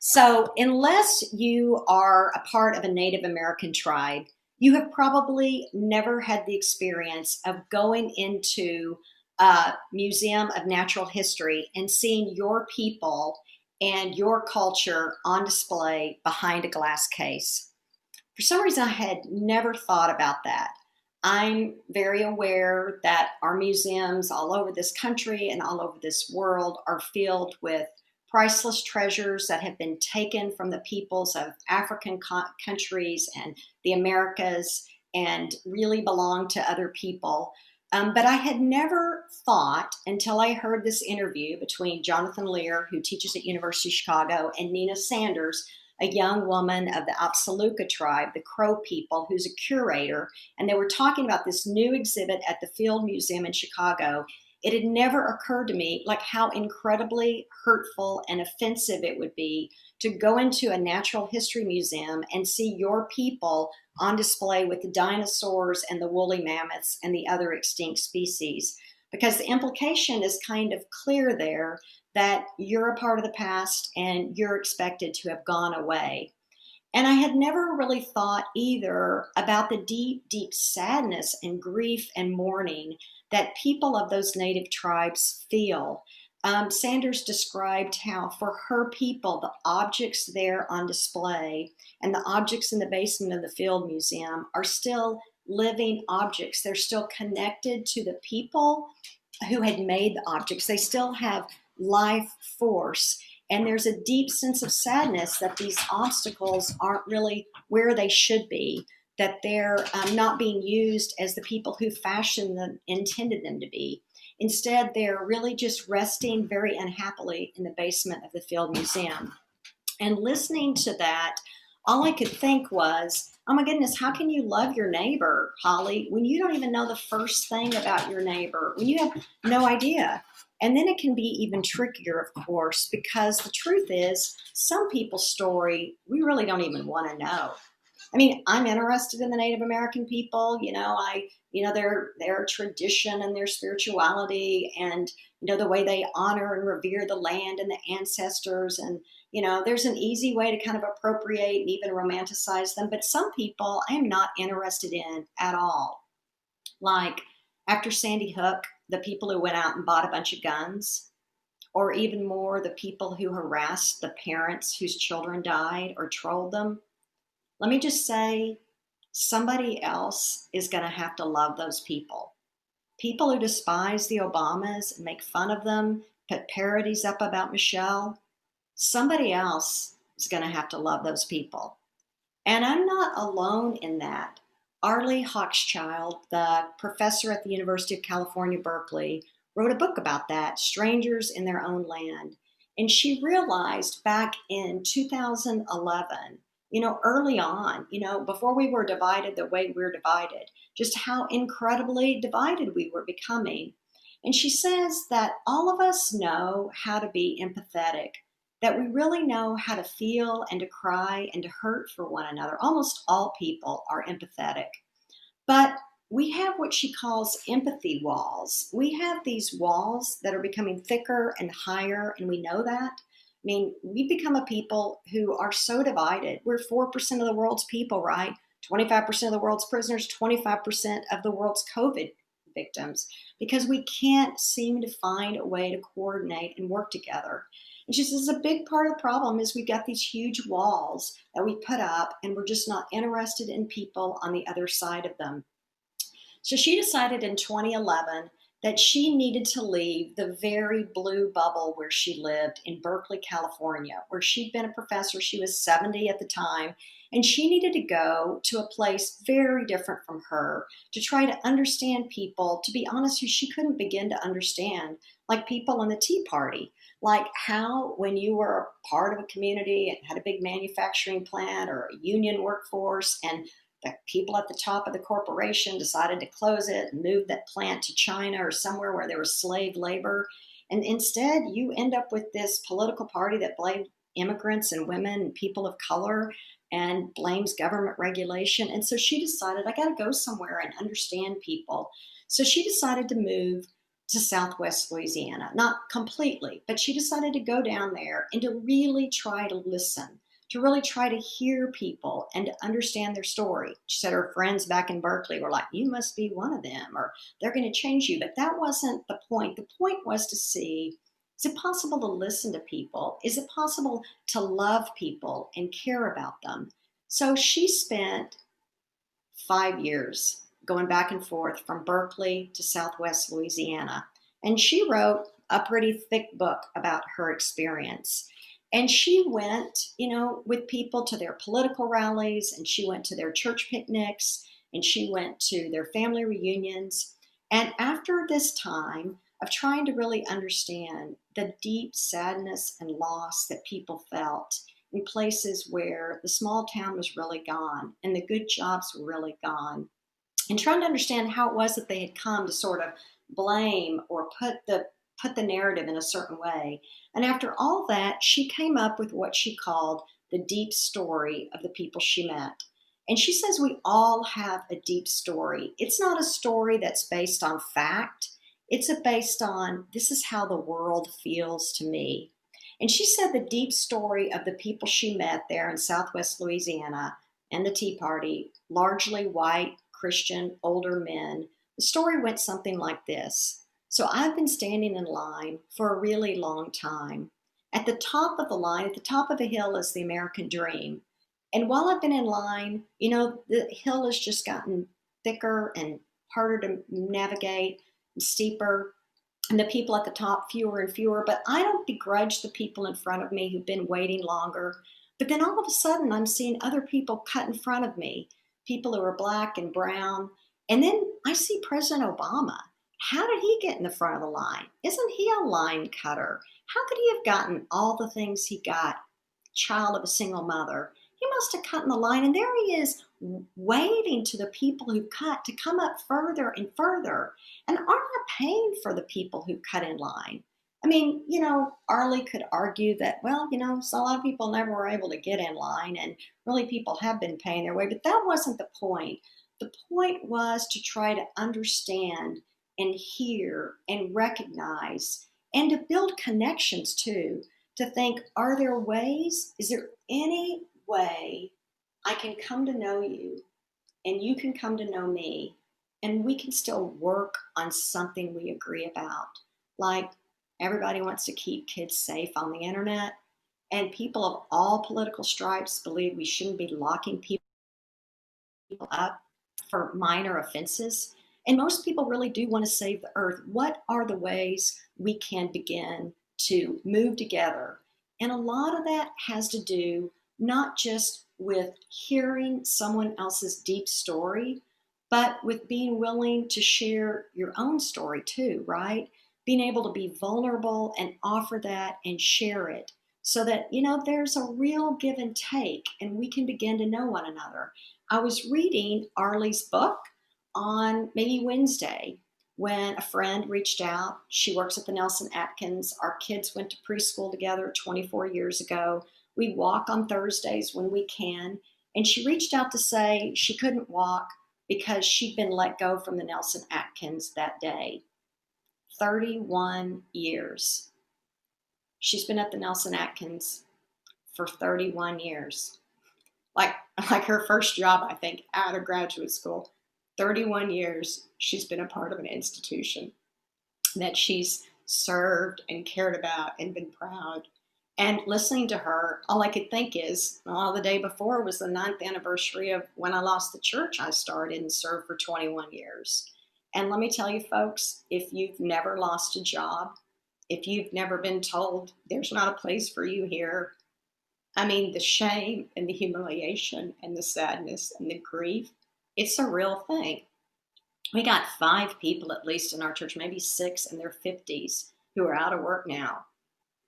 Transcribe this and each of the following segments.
So, unless you are a part of a Native American tribe, you have probably never had the experience of going into a museum of natural history and seeing your people and your culture on display behind a glass case. For some reason, I had never thought about that. I'm very aware that our museums all over this country and all over this world are filled with priceless treasures that have been taken from the peoples of African countries and the Americas and really belong to other people. But I had never thought until I heard this interview between Jonathan Lear, who teaches at University of Chicago, and Nina Sanders, a young woman of the Apsaluka tribe, the Crow people, who's a curator, and they were talking about this new exhibit at the Field Museum in Chicago. It had never occurred to me like how incredibly hurtful and offensive it would be to go into a natural history museum and see your people on display with the dinosaurs and the woolly mammoths and the other extinct species. Because the implication is kind of clear there that you're a part of the past and you're expected to have gone away. And I had never really thought either about the deep, deep sadness and grief and mourning that people of those native tribes feel. Sanders described how, for her people, the objects there on display and the objects in the basement of the Field Museum are still living objects. They're still connected to the people who had made the objects. They still have life force. And there's a deep sense of sadness that these obstacles aren't really where they should be, that they're not being used as the people who fashioned them intended them to be. Instead, they're really just resting very unhappily in the basement of the Field Museum. And listening to that, all I could think was, oh my goodness, how can you love your neighbor, Holly, when you don't even know the first thing about your neighbor, when you have no idea? And then it can be even trickier, of course, because the truth is, some people's story we really don't even want to know. I mean, I'm interested in the Native American people. Their tradition and their spirituality, and the way they honor and revere the land and the ancestors. And there's an easy way to kind of appropriate and even romanticize them. But some people I am not interested in at all. Like after Sandy Hook, the people who went out and bought a bunch of guns, or even more, the people who harassed the parents whose children died or trolled them. Let me just say, somebody else is going to have to love those people. People who despise the Obamas and make fun of them, put parodies up about Michelle, somebody else is going to have to love those people. And I'm not alone in that. Arlie Hochschild, the professor at the University of California, Berkeley, wrote a book about that, Strangers in Their Own Land. And she realized back in 2011, early on, before we were divided the way we're divided, just how incredibly divided we were becoming. And she says that all of us know how to be empathetic, that we really know how to feel and to cry and to hurt for one another. Almost all people are empathetic. But we have what she calls empathy walls. We have these walls that are becoming thicker and higher, and we know that. I mean, we've become a people who are so divided. We're 4% of the world's people, right? 25% of the world's prisoners, 25% of the world's COVID victims, because we can't seem to find a way to coordinate and work together. And she says a big part of the problem is we've got these huge walls that we put up, and we're just not interested in people on the other side of them. So she decided in 2011 that she needed to leave the very blue bubble where she lived in Berkeley, California, where she'd been a professor. She was 70 at the time, and she needed to go to a place very different from her to try to understand people, to be honest, who she couldn't begin to understand, like people in the Tea Party. Like how, when you were a part of a community and had a big manufacturing plant or a union workforce, and the people at the top of the corporation decided to close it and move that plant to China or somewhere where there was slave labor. And instead, you end up with this political party that blamed immigrants and women and people of color and blames government regulation. And so she decided, I got to go somewhere and understand people. So she decided to move to Southwest Louisiana. Not completely, but she decided to go down there and to really try to listen, to really try to hear people and to understand their story. She said her friends back in Berkeley were like, "You must be one of them," or "They're going to change you." But that wasn't the point. The point was to see, is it possible to listen to people? Is it possible to love people and care about them? So she spent 5 years going back and forth from Berkeley to Southwest Louisiana. And she wrote a pretty thick book about her experience. And she went, with people to their political rallies, and she went to their church picnics, and she went to their family reunions. And after this time of trying to really understand the deep sadness and loss that people felt in places where the small town was really gone and the good jobs were really gone, and trying to understand how it was that they had come to sort of blame or put the narrative in a certain way. And after all that, she came up with what she called the deep story of the people she met. And she says we all have a deep story. It's not a story that's based on fact. It's based on, this is how the world feels to me. And she said the deep story of the people she met there in Southwest Louisiana and the Tea Party, largely white, Christian, older men, the story went something like this. So I've been standing in line for a really long time. At the top of the line, at the top of the hill is the American dream. And while I've been in line, the hill has just gotten thicker and harder to navigate and steeper, and the people at the top fewer and fewer. But I don't begrudge the people in front of me who've been waiting longer. But then all of a sudden, I'm seeing other people cut in front of me, people who are black and brown. And then I see President Obama. How did he get in the front of the line? Isn't he a line cutter? How could he have gotten all the things he got? Child of a single mother. He must have cut in the line. And there he is, waving to the people who cut to come up further and further. And aren't I paying for the people who cut in line? I mean, Arlie could argue that, well, so a lot of people never were able to get in line, and really people have been paying their way. But that wasn't the point. The point was to try to understand and hear and recognize and to build connections too, to think, are there ways? Is there any way I can come to know you and you can come to know me and we can still work on something we agree about? Like, everybody wants to keep kids safe on the internet, and people of all political stripes believe we shouldn't be locking people up for minor offenses. And most people really do want to save the earth. What are the ways we can begin to move together? And a lot of that has to do not just with hearing someone else's deep story, but with being willing to share your own story too, right? Being able to be vulnerable and offer that and share it so that, there's a real give and take and we can begin to know one another. I was reading Arlie's book on maybe Wednesday when a friend reached out. She works at the Nelson Atkins. Our kids went to preschool together 24 years ago. We walk on Thursdays when we can. And she reached out to say she couldn't walk because she'd been let go from the Nelson Atkins that day. 31 years. She's been at the Nelson Atkins for 31 years. Like her first job, I think, out of graduate school. 31 years she's been a part of an institution that she's served and cared about and been proud. And listening to her, all I could think is, well, the day before was the 9th anniversary of when I lost the church I started and served for 21 years. And let me tell you, folks, if you've never lost a job, if you've never been told there's not a place for you here, I mean, the shame and the humiliation and the sadness and the grief, it's a real thing. We got 5 people, at least in our church, maybe 6 in their 50s, who are out of work now.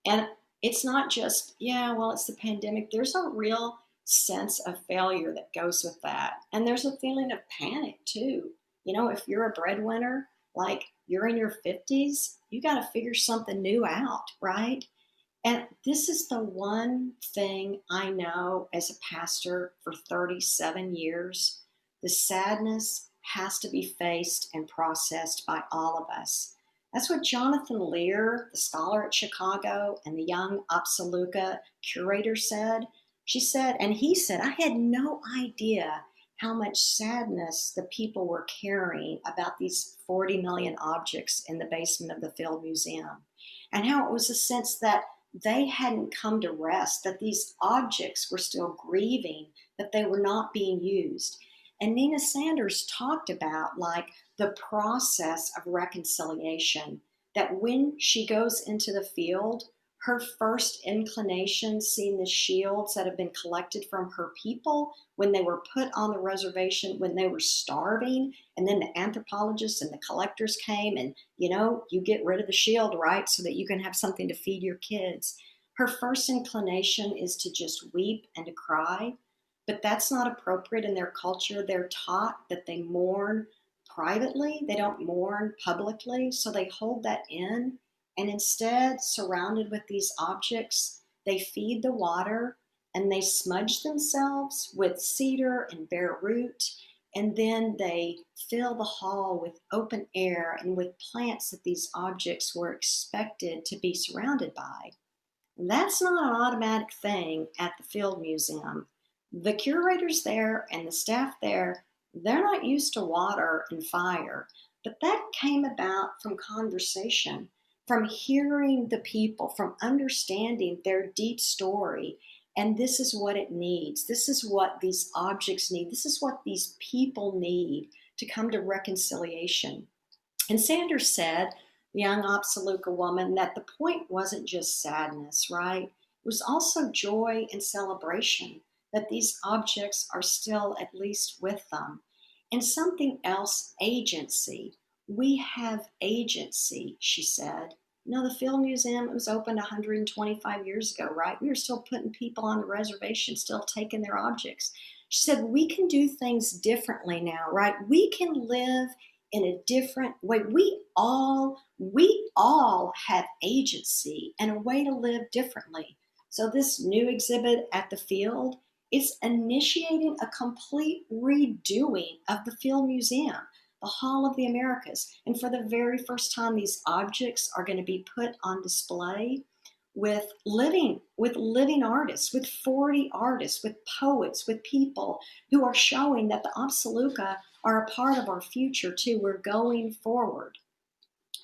And it's not just, yeah, well, it's the pandemic. There's a real sense of failure that goes with that. And there's a feeling of panic too. If you're a breadwinner, like you're in your 50s, you got to figure something new out, right? And this is the one thing I know as a pastor for 37 years. The sadness has to be faced and processed by all of us. That's what Jonathan Lear, the scholar at Chicago, and the young Opsaluka curator said. She said, and he said, I had no idea how much sadness the people were carrying about these 40 million objects in the basement of the Field Museum, and how it was a sense that they hadn't come to rest, that these objects were still grieving, that they were not being used. And Nina Sanders talked about like the process of reconciliation, that when she goes into the field, her first inclination, seeing the shields that have been collected from her people when they were put on the reservation, when they were starving, and then the anthropologists and the collectors came and, you get rid of the shield, right, so that you can have something to feed your kids. Her first inclination is to just weep and to cry, but that's not appropriate in their culture. They're taught that they mourn privately, they don't mourn publicly, so they hold that in. And instead, surrounded with these objects, they feed the water and they smudge themselves with cedar and bare root. And then they fill the hall with open air and with plants that these objects were expected to be surrounded by. That's not an automatic thing at the Field Museum. The curators there and the staff there, they're not used to water and fire, but that came about from conversation, from hearing the people, from understanding their deep story. And this is what it needs. This is what these objects need. This is what these people need to come to reconciliation. And Sanders said, the young Opsaluka woman, that the point wasn't just sadness, right? It was also joy and celebration that these objects are still at least with them. And something else, agency. We have agency, she said. The Field Museum, it was opened 125 years ago, right? We were still putting people on the reservation, still taking their objects. She said, we can do things differently now, right? We can live in a different way. We all have agency and a way to live differently. So this new exhibit at the field is initiating a complete redoing of the Field Museum, the Hall of the Americas. And for the very first time, these objects are going to be put on display with living artists, with 40 artists, with poets, with people who are showing that the Opsaluka are a part of our future too. We're going forward.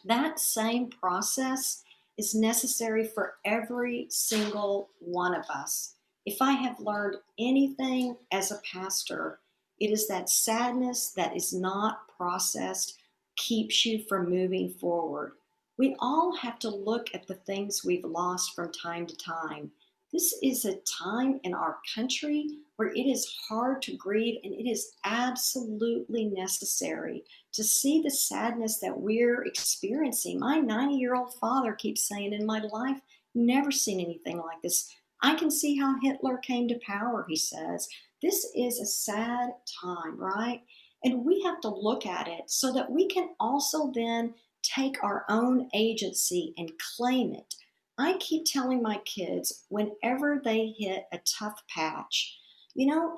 That same process is necessary for every single one of us. If I have learned anything as a pastor, it is that sadness that is not processed keeps you from moving forward. We all have to look at the things we've lost from time to time. This is a time in our country where it is hard to grieve, and it is absolutely necessary to see the sadness that we're experiencing. My 90-year-old father keeps saying, in my life, never seen anything like this. I can see how Hitler came to power, he says. This is a sad time, right? And we have to look at it so that we can also then take our own agency and claim it. I keep telling my kids whenever they hit a tough patch,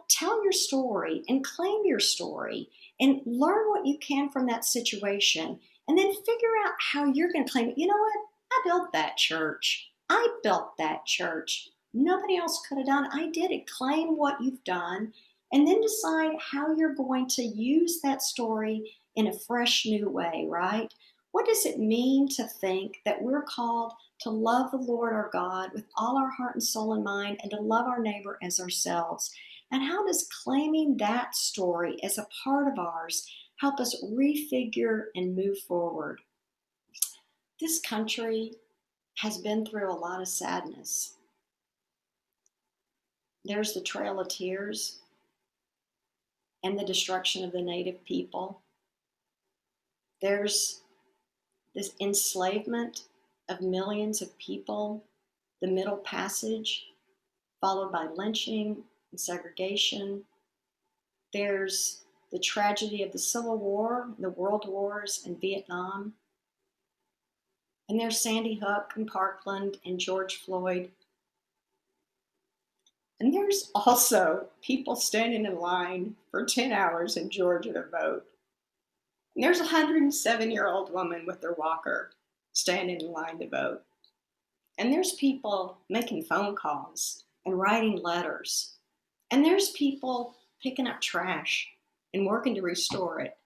tell your story and claim your story and learn what you can from that situation, and then figure out how you're going to claim it. You know what? I built that church. I built that church. Nobody else could have done it. I did it. Claim what you've done and then decide how you're going to use that story in a fresh new way, right? What does it mean to think that we're called to love the Lord our God with all our heart and soul and mind, and to love our neighbor as ourselves? And how does claiming that story as a part of ours help us refigure and move forward? This country has been through a lot of sadness. There's the Trail of Tears and the destruction of the native people. There's this enslavement of millions of people, the Middle Passage, followed by lynching and segregation. There's the tragedy of the Civil War, the World Wars, and Vietnam. And there's Sandy Hook and Parkland and George Floyd. And there's also people standing in line for 10 hours in Georgia to vote. And there's a 107-year-old woman with her walker. standing in line to vote. And there's people making phone calls and writing letters. And there's people picking up trash and working to restore it.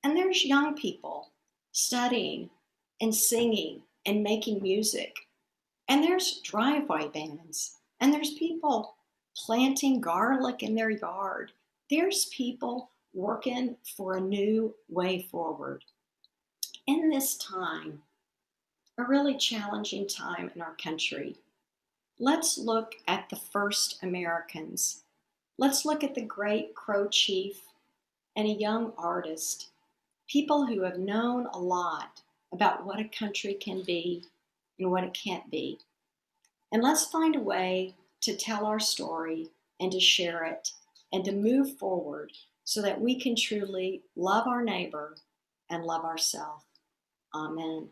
And there's young people studying and singing and making music. And there's driveway bands. And there's people planting garlic in their yard. There's people working for a new way forward. In this time, a really challenging time in our country, let's look at the first Americans. Let's look at the great Crow Chief and a young artist, people who have known a lot about what a country can be and what it can't be. And let's find a way to tell our story and to share it and to move forward so that we can truly love our neighbor and love ourselves. Amen.